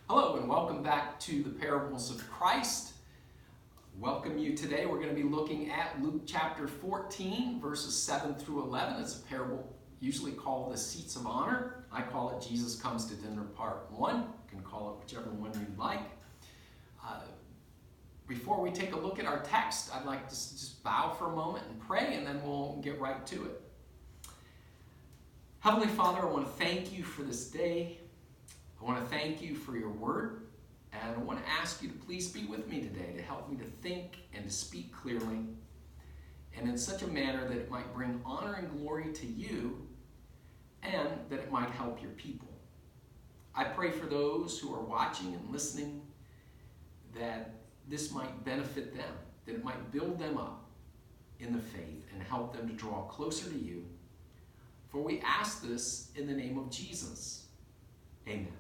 Hello and welcome back to the Parables of Christ. Welcome you today. We're going to be looking at Luke chapter 14, verses 7 through 11. It's a parable usually called the Seats of Honor. I call it Jesus Comes to Dinner Part 1. You can call it whichever one you'd like. Before we take a look at our text, I'd like to just bow for a moment and pray, and then we'll get right to it. Heavenly Father, I want to thank you for this day. I want to thank you for your word, and I want to ask you to please be with me today to help me to think and to speak clearly, and in such a manner that it might bring honor and glory to you, and that it might help your people. I pray for those who are watching and listening that this might benefit them, that it might build them up in the faith and help them to draw closer to you. For we ask this in the name of Jesus. Amen.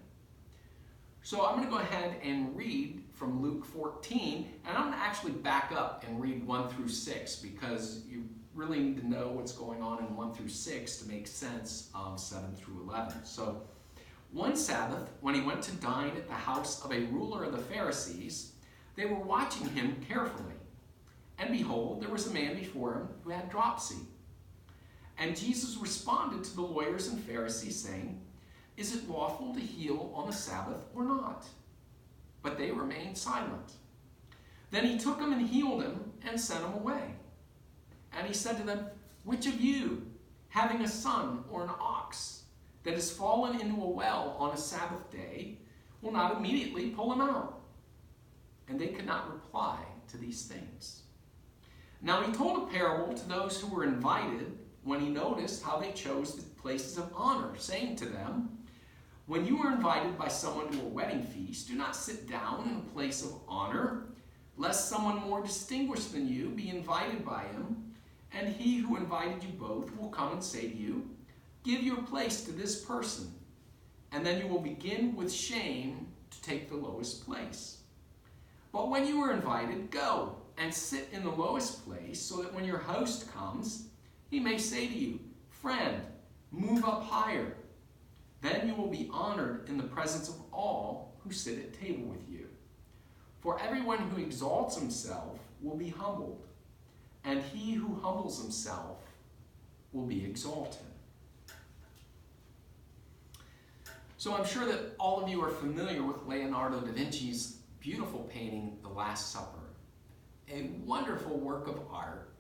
So I'm going to go ahead and read from Luke 14, and I'm going to actually back up and read 1 through 6 because you really need to know what's going on in 1 through 6 to make sense of 7 through 11. So one Sabbath, when he went to dine at the house of a ruler of the Pharisees, they were watching him carefully. And behold, there was a man before him who had dropsy. And Jesus responded to the lawyers and Pharisees, saying, "Is it lawful to heal on the Sabbath or not?" But they remained silent. Then he took him and healed him and sent him away. And he said to them, "Which of you, having a son or an ox that has fallen into a well on a Sabbath day, will not immediately pull him out?" And they could not reply to these things. Now he told a parable to those who were invited when he noticed how they chose the places of honor, saying to them, "When you are invited by someone to a wedding feast, do not sit down in a place of honor, lest someone more distinguished than you be invited by him, and he who invited you both will come and say to you, 'Give your place to this person,' and then you will begin with shame to take the lowest place. But when you are invited, go and sit in the lowest place, so that when your host comes, he may say to you, 'Friend, move up higher.' Then you will be honored in the presence of all who sit at table with you. For everyone who exalts himself will be humbled, and he who humbles himself will be exalted." So I'm sure that all of you are familiar with Leonardo da Vinci's beautiful painting, The Last Supper. A wonderful work of art,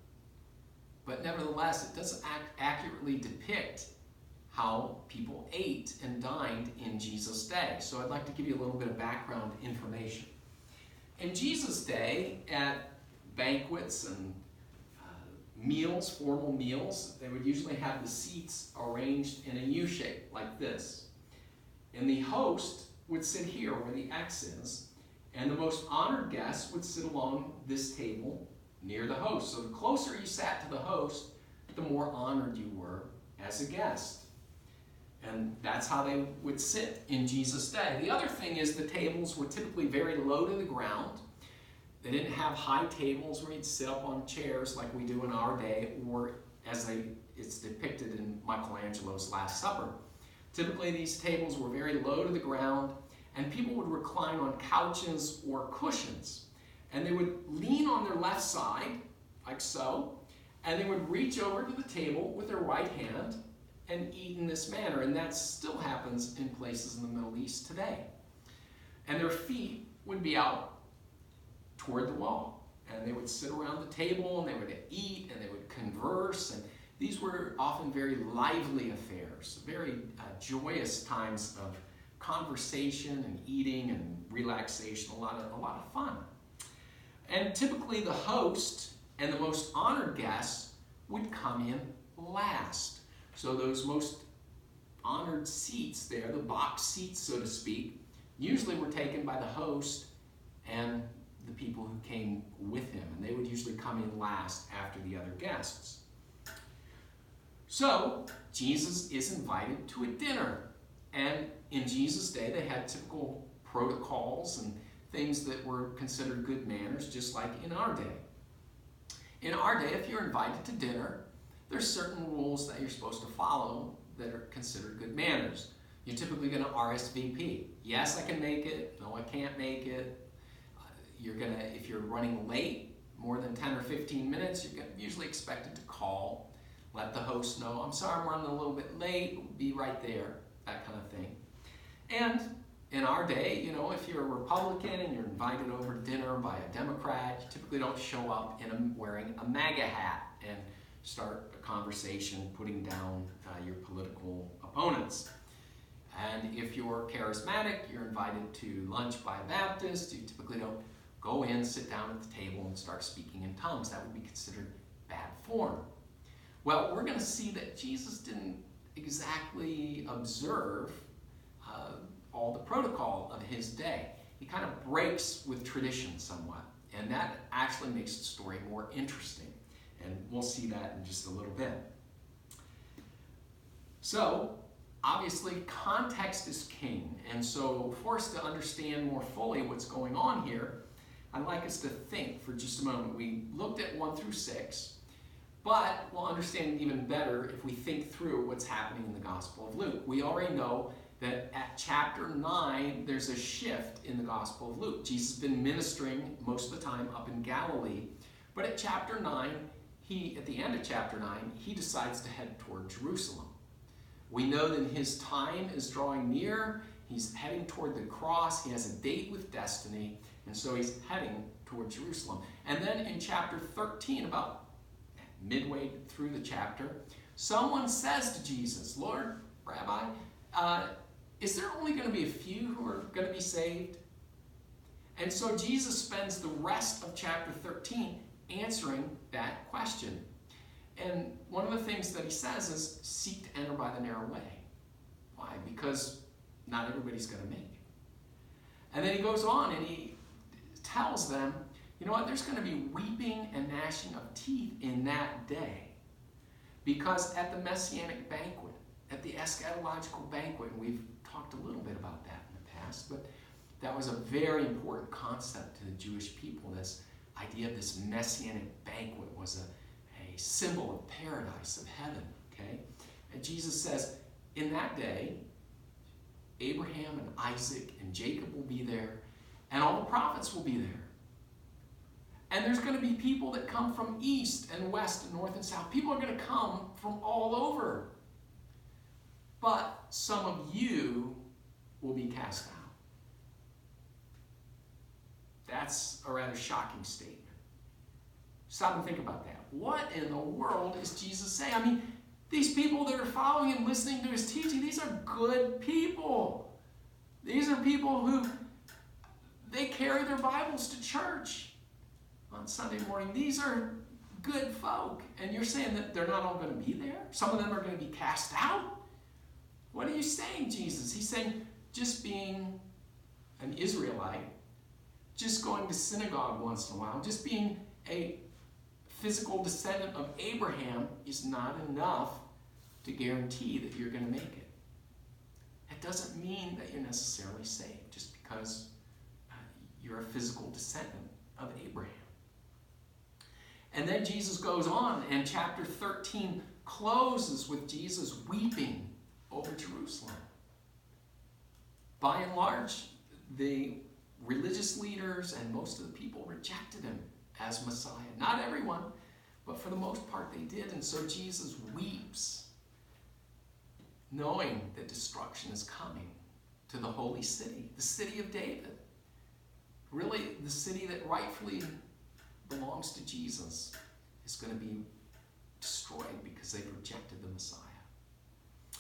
but nevertheless, it doesn't accurately depict how people ate and dined in Jesus' day. So I'd like to give you a little bit of background information. In Jesus' day, at banquets and meals, formal meals, they would usually have the seats arranged in a U shape like this. And the host would sit here where the X is, and the most honored guests would sit along this table near the host. So the closer you sat to the host, the more honored you were as a guest. And that's how they would sit in Jesus' day. The other thing is the tables were typically very low to the ground. They didn't have high tables where you'd sit up on chairs like we do in our day, or as it's depicted in Michelangelo's Last Supper. Typically these tables were very low to the ground, and people would recline on couches or cushions. And they would lean on their left side, like so, and they would reach over to the table with their right hand and eat in this manner. And that still happens in places in the Middle East today. And their feet would be out toward the wall. And they would sit around the table, and they would eat, and they would converse. And these were often very lively affairs, very joyous times of conversation and eating and relaxation, a lot of fun. And typically the host and the most honored guests would come in last. So those most honored seats there, the box seats so to speak, usually were taken by the host and the people who came with him, and they would usually come in last after the other guests. So Jesus is invited to a dinner, and in Jesus' day they had typical protocols and things that were considered good manners, just like in our day. In our day, if you're invited to dinner, there's certain rules that you're supposed to follow that are considered good manners. You're typically going to RSVP. Yes, I can make it. No, I can't make it. If you're running late, more than 10 or 15 minutes, you're usually expected to call, let the host know, I'm sorry, I'm running a little bit late, we'll be right there, that kind of thing. And in our day, if you're a Republican and you're invited over to dinner by a Democrat, you typically don't show up wearing a MAGA hat and start a conversation putting down your political opponents. And if you're charismatic, you're invited to lunch by a Baptist, you typically don't go in, sit down at the table, and start speaking in tongues. That would be considered bad form. Well, we're going to see that Jesus didn't exactly observe all the protocol of his day. He kind of breaks with tradition somewhat, and that actually makes the story more interesting. And we'll see that in just a little bit. So, obviously, context is king, and so for us to understand more fully what's going on here, I'd like us to think for just a moment. We looked at 1 through 6, but we'll understand it even better if we think through what's happening in the Gospel of Luke. We already know that at chapter 9, there's a shift in the Gospel of Luke. Jesus has been ministering most of the time up in Galilee, but at chapter 9, at the end of chapter 9, he decides to head toward Jerusalem. We know that his time is drawing near. He's heading toward the cross. He has a date with destiny, and so he's heading toward Jerusalem. And then in chapter 13, about midway through the chapter, someone says to Jesus, Lord, Rabbi, is there only going to be a few who are going to be saved? And so Jesus spends the rest of chapter 13 answering that question. And one of the things that he says is, seek to enter by the narrow way. Why? Because not everybody's going to make it. And then he goes on and he tells them, you know what, there's going to be weeping and gnashing of teeth in that day. Because at the Messianic banquet, at the eschatological banquet, and we've talked a little bit about that in the past, but that was a very important concept to the Jewish people. This idea of this Messianic banquet was a symbol of paradise, of heaven, okay? And Jesus says, in that day, Abraham and Isaac and Jacob will be there, and all the prophets will be there. And there's going to be people that come from east and west and north and south. People are going to come from all over. But some of you will be cast out. That's a rather shocking statement. Stop and think about that. What in the world is Jesus saying? I mean, these people that are following him, listening to his teaching, these are good people. These are people who, they carry their Bibles to church on Sunday morning. These are good folk. And you're saying that they're not all going to be there? Some of them are going to be cast out? What are you saying, Jesus? He's saying just being an Israelite, just going to synagogue once in a while, just being a physical descendant of Abraham is not enough to guarantee that you're going to make it. It doesn't mean that you're necessarily saved just because you're a physical descendant of Abraham. And then Jesus goes on, and chapter 13 closes with Jesus weeping over Jerusalem. By and large, the religious leaders and most of the people rejected him as Messiah. Not everyone, but for the most part they did. And so Jesus weeps, knowing that destruction is coming to the holy city, the city of David. Really, the city that rightfully belongs to Jesus is going to be destroyed because they've rejected the Messiah.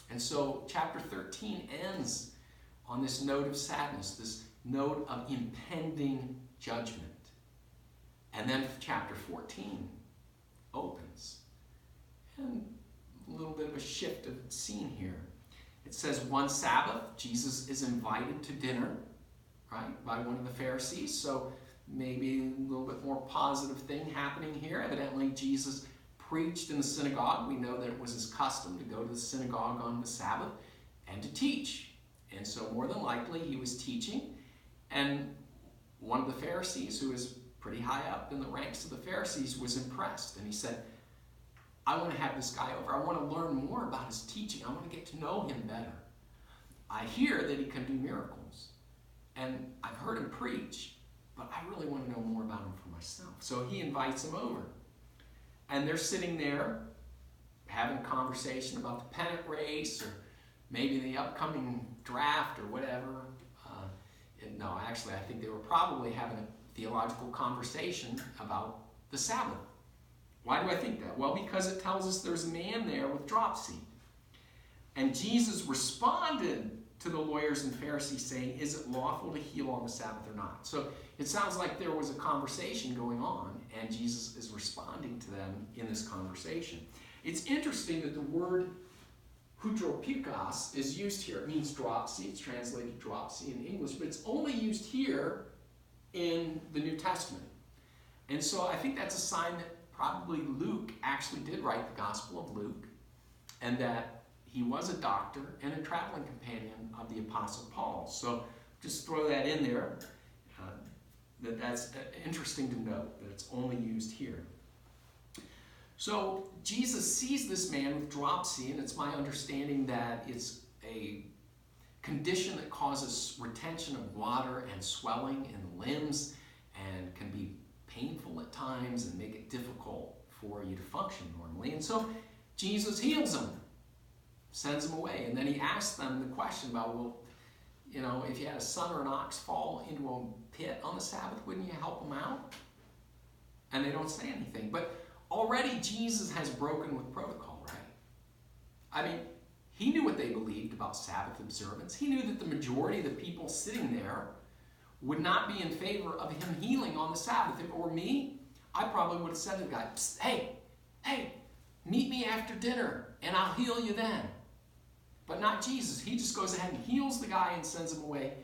And so chapter 13 ends on this note of sadness, this note of impending judgment. And then chapter 14 opens. And a little bit of a shift of scene here. It says one Sabbath, Jesus is invited to dinner, right, by one of the Pharisees. So maybe a little bit more positive thing happening here. Evidently, Jesus preached in the synagogue. We know that it was his custom to go to the synagogue on the Sabbath and to teach. And so more than likely, he was teaching. And one of the Pharisees, who is pretty high up in the ranks of the Pharisees, was impressed. And he said, I want to have this guy over. I want to learn more about his teaching. I want to get to know him better. I hear that he can do miracles. and I've heard him preach, but I really want to know more about him for myself. So he invites him over. And they're sitting there having a conversation about the pennant race or maybe the upcoming draft or whatever. No, actually, I think they were probably having a theological conversation about the Sabbath. Why do I think that? Well, because it tells us there's a man there with dropsy. And Jesus responded to the lawyers and Pharisees saying, is it lawful to heal on the Sabbath or not? So it sounds like there was a conversation going on, and Jesus is responding to them in this conversation. It's interesting that the word hydropikos is used here. It means dropsy. It's translated dropsy in English, but it's only used here in the New Testament. And so I think that's a sign that probably Luke actually did write the Gospel of Luke, and that he was a doctor and a traveling companion of the Apostle Paul. So just throw that in there. That's interesting to note that it's only used here. So Jesus sees this man with dropsy, and it's my understanding that it's a condition that causes retention of water and swelling in the limbs and can be painful at times and make it difficult for you to function normally. And so Jesus heals him, sends him away, and then he asks them the question about, well, you know, if you had a son or an ox fall into a pit on the Sabbath, wouldn't you help them out? And they don't say anything. But already Jesus has broken with protocol, right? I mean, he knew what they believed about Sabbath observance. He knew that the majority of the people sitting there would not be in favor of him healing on the Sabbath. If it were me, I probably would have said to the guy, hey, meet me after dinner and I'll heal you then. But not Jesus. He just goes ahead and heals the guy and sends him away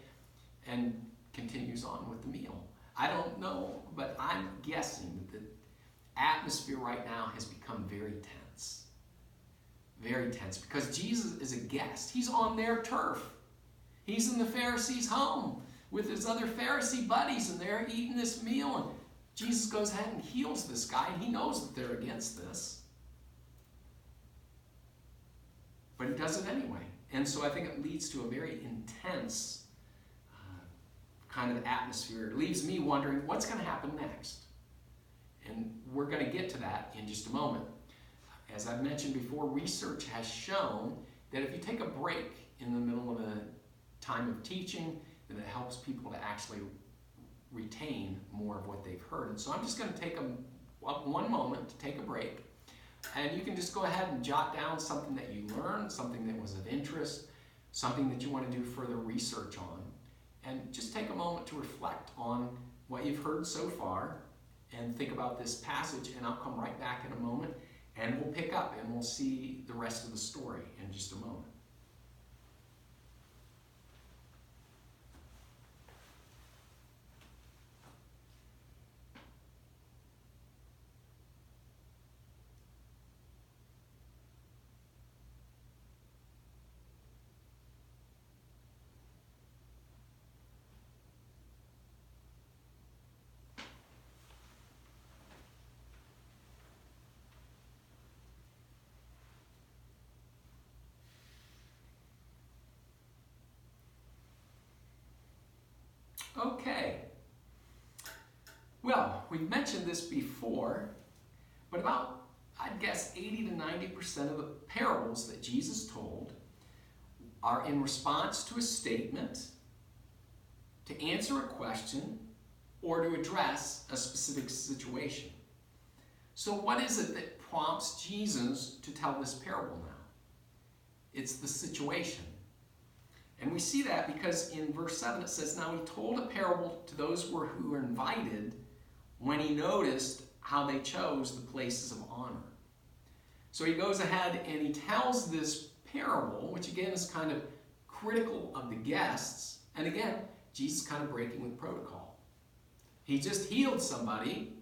and continues on with the meal. I don't know, but I'm guessing that the atmosphere right now has become very tense. Very tense, because Jesus is a guest. He's on their turf. He's in the Pharisees' home with his other Pharisee buddies, and they're eating this meal, and Jesus goes ahead and heals this guy, and he knows that they're against this. But he does it anyway. And so I think it leads to a very intense kind of atmosphere. It leaves me wondering what's going to happen next. And we're going to get to that in just a moment. As I've mentioned before, research has shown that if you take a break in the middle of a time of teaching, then it helps people to actually retain more of what they've heard. And so I'm just going to take one moment to take a break. And you can just go ahead and jot down something that you learned, something that was of interest, something that you want to do further research on. And just take a moment to reflect on what you've heard so far and think about this passage, and I'll come right back in a moment and we'll pick up and we'll see the rest of the story in just a moment. Okay, well, we've mentioned this before, but about, I'd guess, 80 to 90% of the parables that Jesus told are in response to a statement, to answer a question, or to address a specific situation. So what is it that prompts Jesus to tell this parable now? It's the situation. And we see that because in verse 7 it says, now he told a parable to those who were invited when he noticed how they chose the places of honor. So he goes ahead and he tells this parable, which again is kind of critical of the guests. And again, Jesus kind of breaking with protocol. He just healed somebody,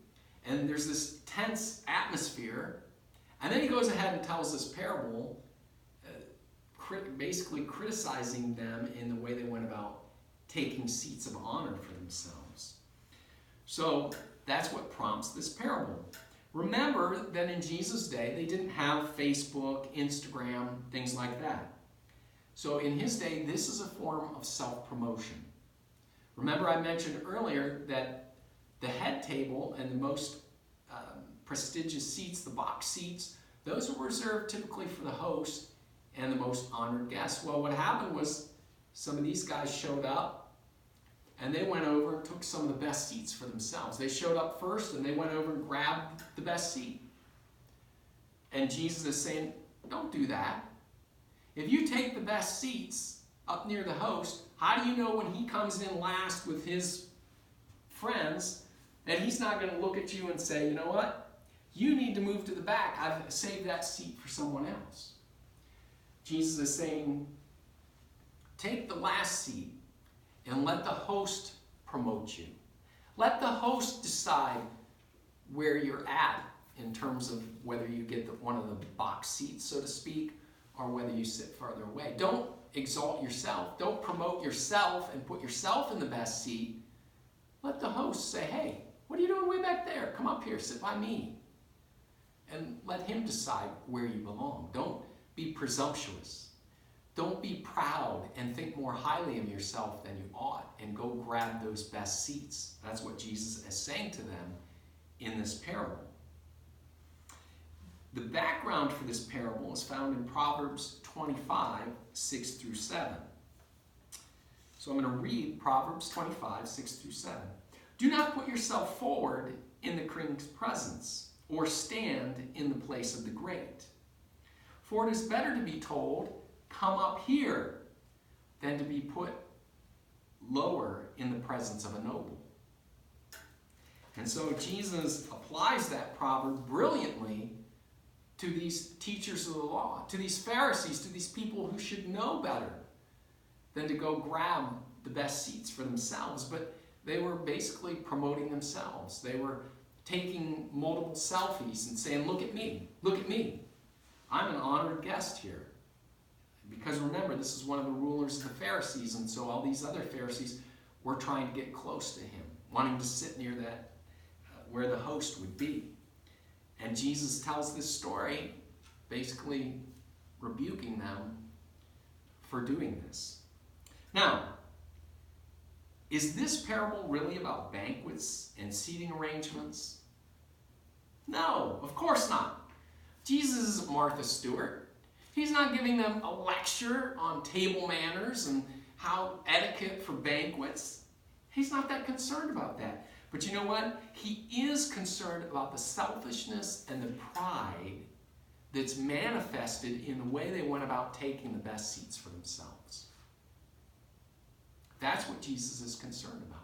and there's this tense atmosphere. And then he goes ahead and tells this parable, basically criticizing them in the way they went about taking seats of honor for themselves. So that's what prompts this parable. Remember that in Jesus' day, they didn't have Facebook, Instagram, things like that. So in his day, this is a form of self-promotion. Remember, I mentioned earlier that the head table and the most prestigious seats, the box seats, those were reserved typically for the host and the most honored guests. Well, what happened was some of these guys showed up and they went over and took some of the best seats for themselves. They showed up first and they went over and grabbed the best seat. And Jesus is saying, don't do that. If you take the best seats up near the host, how do you know when he comes in last with his friends that he's not going to look at you and say, you know what? You need to move to the back. I've saved that seat for someone else. Jesus is saying, take the last seat and let the host promote you. Let the host decide where you're at in terms of whether you get one of the box seats, so to speak, or whether you sit farther away. Don't exalt yourself. Don't promote yourself and put yourself in the best seat. Let the host say, hey, what are you doing way back there? Come up here, sit by me. And let him decide where you belong. Don't be presumptuous. Don't be proud and think more highly of yourself than you ought and go grab those best seats. That's what Jesus is saying to them in this parable. The background for this parable is found in Proverbs 25, 6 through 7. So I'm going to read Proverbs 25, 6 through 7. Do not put yourself forward in the king's presence, or stand in the place of the great. For it is better to be told, come up here, than to be put lower in the presence of a noble. And so Jesus applies that proverb brilliantly to these teachers of the law, to these Pharisees, to these people who should know better than to go grab the best seats for themselves. But they were basically promoting themselves. They were taking multiple selfies and saying, look at me, I'm an honored guest here. Because remember, this is one of the rulers of the Pharisees, and so all these other Pharisees were trying to get close to him, wanting to sit near that, where the host would be. And Jesus tells this story, basically rebuking them for doing this. Now, is this parable really about banquets and seating arrangements? No, of course not. Jesus isn't Martha Stewart. He's not giving them a lecture on table manners and how etiquette for banquets. He's not that concerned about that. But you know what? He is concerned about the selfishness and the pride that's manifested in the way they went about taking the best seats for themselves. That's what Jesus is concerned about.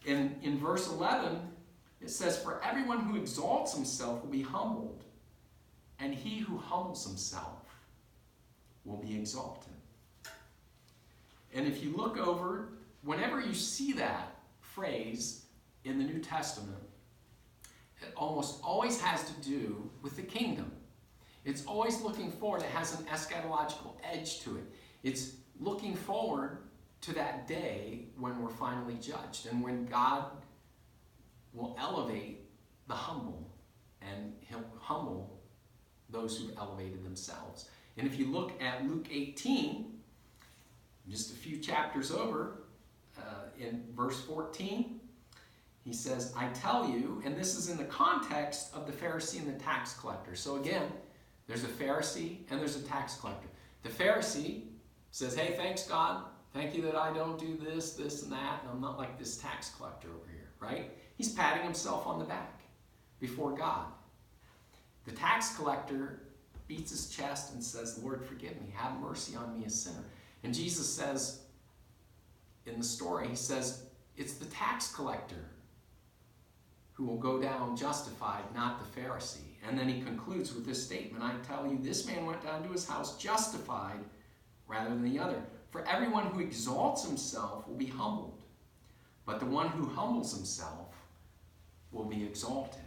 And in verse 11, it says, for everyone who exalts himself will be humbled, and he who humbles himself will be exalted. And if you look over, whenever you see that phrase in the New Testament, it almost always has to do with the kingdom. It's always looking forward. It has an eschatological edge to it. It's looking forward to that day when we're finally judged and when God will elevate the humble and he'll humble those who've elevated themselves. And if you look at Luke 18, just a few chapters over, in verse 14, he says, I tell you, and this is in the context of the Pharisee and the tax collector. So again, there's a Pharisee and there's a tax collector. The Pharisee says, hey, thanks God. Thank you that I don't do this, this, and that, and I'm not like this tax collector over here, right? He's patting himself on the back before God. The tax collector beats his chest and says, Lord, forgive me. Have mercy on me, a sinner. And Jesus says, in the story, he says, it's the tax collector who will go down justified, not the Pharisee. And then he concludes with this statement, I tell you, this man went down to his house justified rather than the other. For everyone who exalts himself will be humbled, but the one who humbles himself will be exalted.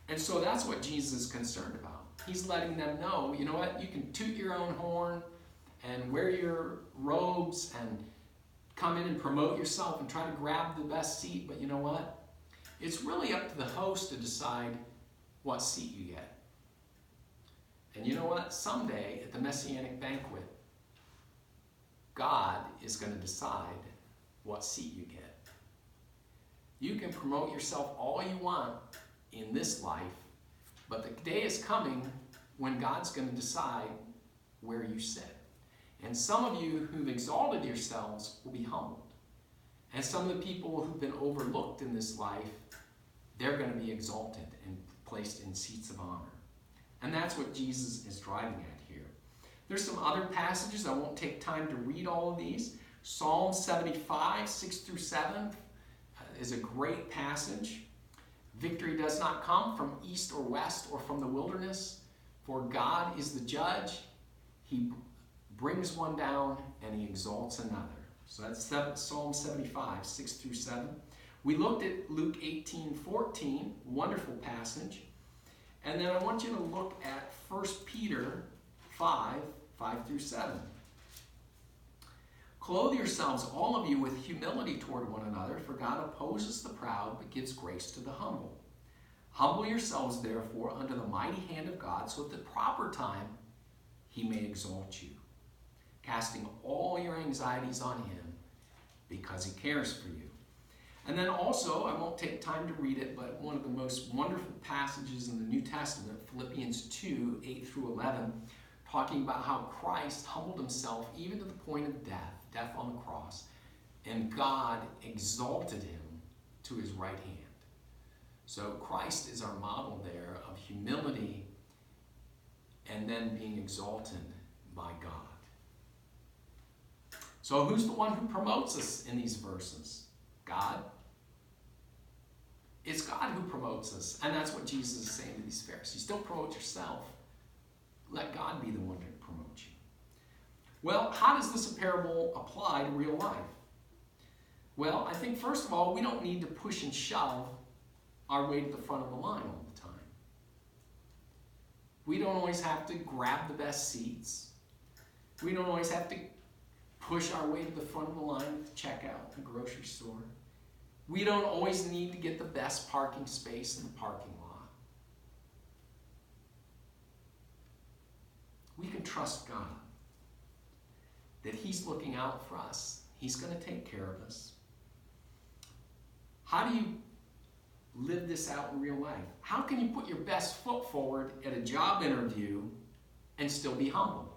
And so that's what Jesus is concerned about. He's letting them know, you know what, you can toot your own horn and wear your robes and come in and promote yourself and try to grab the best seat, but you know what? It's really up to the host to decide what seat you get. And you know what? Someday at the Messianic banquet, God is going to decide what seat you get. You can promote yourself all you want in this life, but the day is coming when God's going to decide where you sit. And some of you who've exalted yourselves will be humbled. And some of the people who've been overlooked in this life, they're going to be exalted and placed in seats of honor. And that's what Jesus is driving at here. There's some other passages. I won't take time to read all of these. Psalm 75, 6 through 7 is a great passage. Victory does not come from east or west or from the wilderness, for God is the judge. He brings one down and he exalts another. So that's Psalm 75, 6 through 7. We looked at Luke 18, 14, wonderful passage. And then I want you to look at 1 Peter 5, 5 through 7. Clothe yourselves, all of you, with humility toward one another, for God opposes the proud, but gives grace to the humble. Humble yourselves, therefore, under the mighty hand of God, so at the proper time he may exalt you, casting all your anxieties on him, because he cares for you. And then also, I won't take time to read it, but one of the most wonderful passages in the New Testament, Philippians 2, 8 through 11, talking about how Christ humbled himself even to the point of death on the cross, and God exalted him to his right hand. So Christ is our model there of humility and then being exalted by God. So who's the one who promotes us in these verses? God. It's God who promotes us, and that's what Jesus is saying to these Pharisees. Don't promote yourself. Let God be the one to promote you. Well, how does this parable apply to real life? Well, I think first of all, we don't need to push and shove our way to the front of the line all the time. We don't always have to grab the best seats. We don't always have to push our way to the front of the line at the checkout at the grocery store. We don't always need to get the best parking space in the parking lot. We can trust God that he's looking out for us. He's going to take care of us. How do you live this out in real life? How can you put your best foot forward at a job interview and still be humble?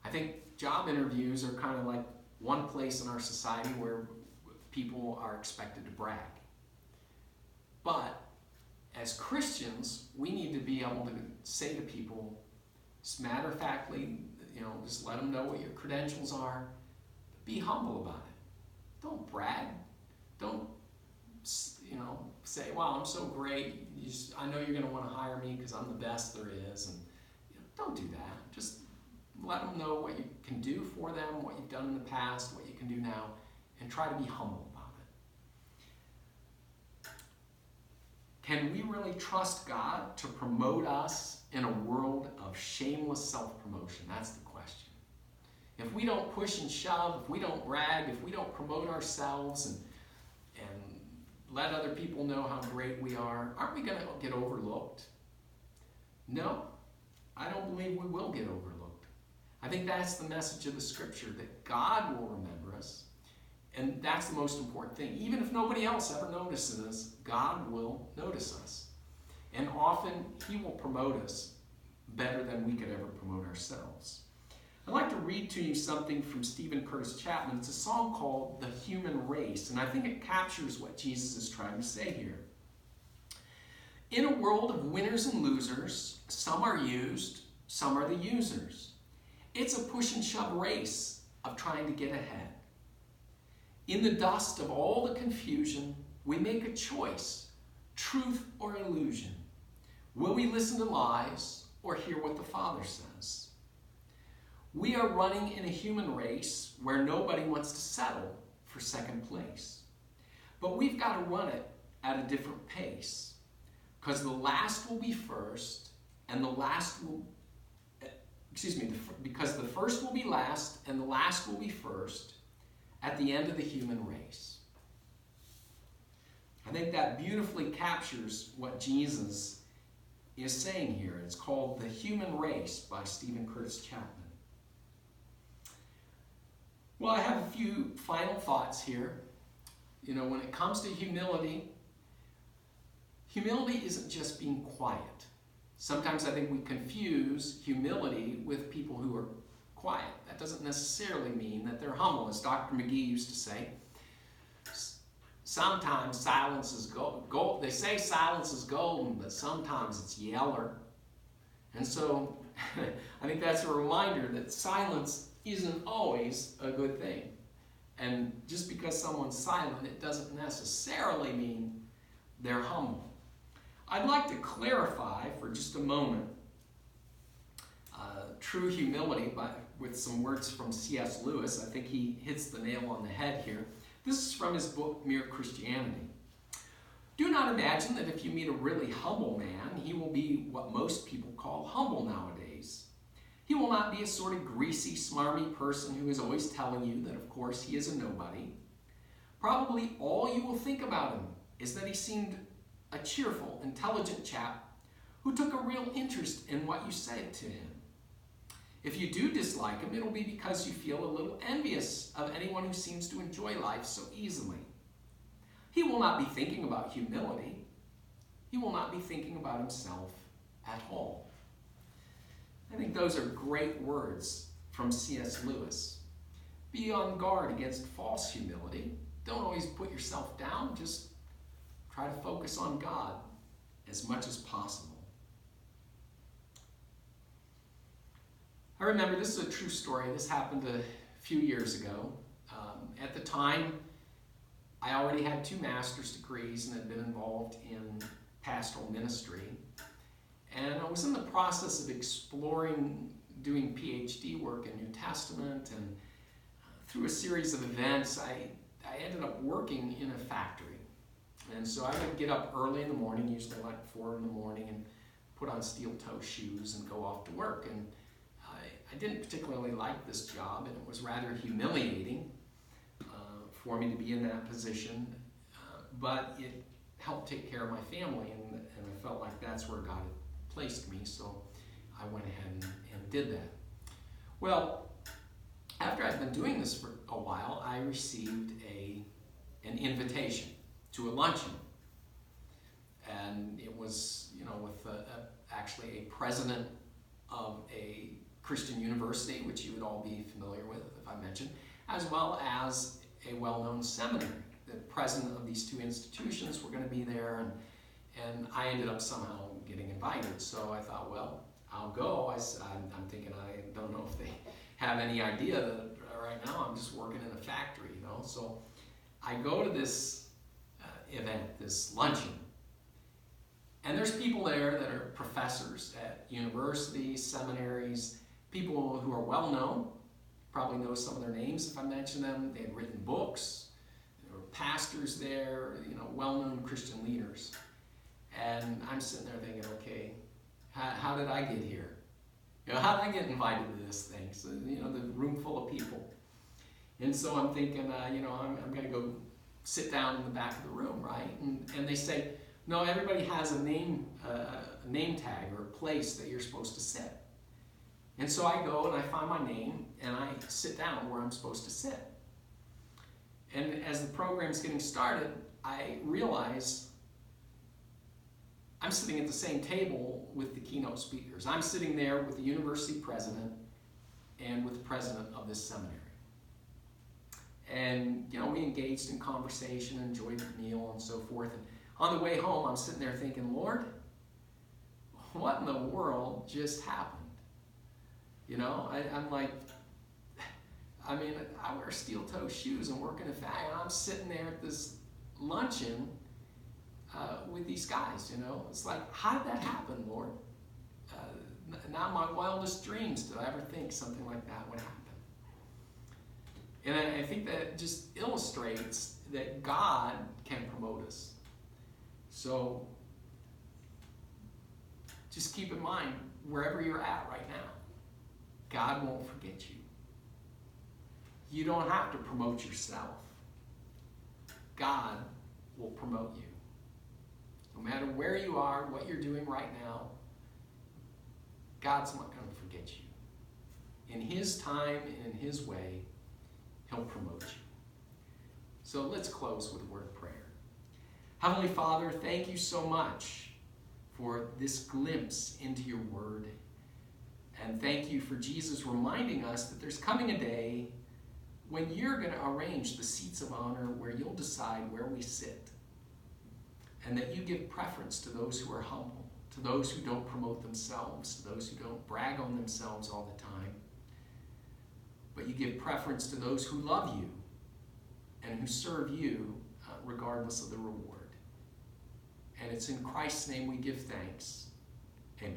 I think job interviews are kind of like one place in our society where people are expected to brag. But as Christians, we need to be able to say to people, matter-of-factly, just let them know what your credentials are. Be humble about it. Don't brag. Don't, say, wow, I'm so great. I know you're going to want to hire me because I'm the best there is. And don't do that. Just let them know what you can do for them, what you've done in the past, what you can do now, and try to be humble about it. Can we really trust God to promote us in a world of shameless self-promotion? That's the question. If we don't push and shove, if we don't brag, if we don't promote ourselves and let other people know how great we are, aren't we going to get overlooked? No, I don't believe we will get overlooked. I think that's the message of the scripture, that God will remember us. And that's the most important thing. Even if nobody else ever notices us, God will notice us. And often he will promote us better than we could ever promote ourselves. I'd like to read to you something from Stephen Curtis Chapman. It's a song called The Human Race, and I think it captures what Jesus is trying to say here. In a world of winners and losers, some are used, some are the users. It's a push and shove race of trying to get ahead. In the dust of all the confusion, we make a choice, truth or illusion. Will we listen to lies or hear what the Father says? We are running in a human race where nobody wants to settle for second place. But we've got to run it at a different pace, because the last will be first and the last will, because the first will be last and the last will be first at the end of the human race. I think that beautifully captures what Jesus is saying here. It's called The Human Race by Stephen Curtis Chapman. Well, I have a few final thoughts here. You know, when it comes to humility, humility isn't just being quiet. Sometimes I think we confuse humility with people who are quiet. That doesn't necessarily mean that they're humble. As Dr. McGee used to say, sometimes silence is gold. They say silence is golden, but sometimes it's yeller. And so I think that's a reminder that silence isn't always a good thing. And just because someone's silent, it doesn't necessarily mean they're humble. I'd like to clarify for just a moment true humility with some words from C.S. Lewis. I think he hits the nail on the head here. This is from his book, Mere Christianity. Do not imagine that if you meet a really humble man, he will be what most people call humble nowadays. He will not be a sort of greasy, smarmy person who is always telling you that, of course, he is a nobody. Probably all you will think about him is that he seemed a cheerful, intelligent chap who took a real interest in what you said to him. If you do dislike him, it'll be because you feel a little envious of anyone who seems to enjoy life so easily. He will not be thinking about humility. He will not be thinking about himself at all. I think those are great words from C.S. Lewis. Be on guard against false humility. Don't always put yourself down. Just try to focus on God as much as possible. I remember, this is a true story. This happened a few years ago. At the time, I already had 2 master's degrees and had been involved in pastoral ministry. And I was in the process of exploring doing PhD work in New Testament, and through a series of events, I ended up working in a factory. And so I would get up early in the morning, usually like 4 in the morning, and put on steel-toe shoes and go off to work. And I didn't particularly like this job, and it was rather humiliating for me to be in that position, but it helped take care of my family, and I felt like that's where God had placed me, so I went ahead and did that. Well, after I'd been doing this for a while, I received an invitation to a luncheon, and it was, with actually a president of a Christian university, which you would all be familiar with if I mentioned, as well as a well-known seminary. The president of these 2 institutions were going to be there, and I ended up somehow getting invited. So I thought, well, I'll go. I'm thinking, I don't know if they have any idea that right now I'm just working in a factory, So I go to this event, this luncheon, and there's people there that are professors at universities, seminaries, people who are well-known. Probably know some of their names if I mention them. They had written books. There were pastors there, well-known Christian leaders. And I'm sitting there thinking, okay, how did I get here? How did I get invited to this thing? So, the room full of people. And so I'm thinking, I'm going to go sit down in the back of the room, right? And they say, no, everybody has a name tag or a place that you're supposed to sit. And so I go and I find my name and I sit down where I'm supposed to sit. And as the program's getting started, I realize I'm sitting at the same table with the keynote speakers. I'm sitting there with the university president and with the president of this seminary. And, we engaged in conversation, enjoyed the meal and so forth. And on the way home, I'm sitting there thinking, Lord, what in the world just happened? I'm like, I wear steel-toe shoes and work in a factory, and I'm sitting there at this luncheon with these guys, It's like, how did that happen, Lord? Not my wildest dreams did I ever think something like that would happen. And I think that just illustrates that God can promote us. So just keep in mind, wherever you're at right now, God won't forget you. You don't have to promote yourself. God will promote you. No matter where you are, what you're doing right now, God's not going to forget you. In His time and in His way, He'll promote you. So let's close with a word of prayer. Heavenly Father, thank you so much for this glimpse into your word. And thank you for Jesus reminding us that there's coming a day when you're going to arrange the seats of honor where you'll decide where we sit. And that you give preference to those who are humble, to those who don't promote themselves, to those who don't brag on themselves all the time. But you give preference to those who love you and who serve you regardless of the reward. And it's in Christ's name we give thanks. Amen.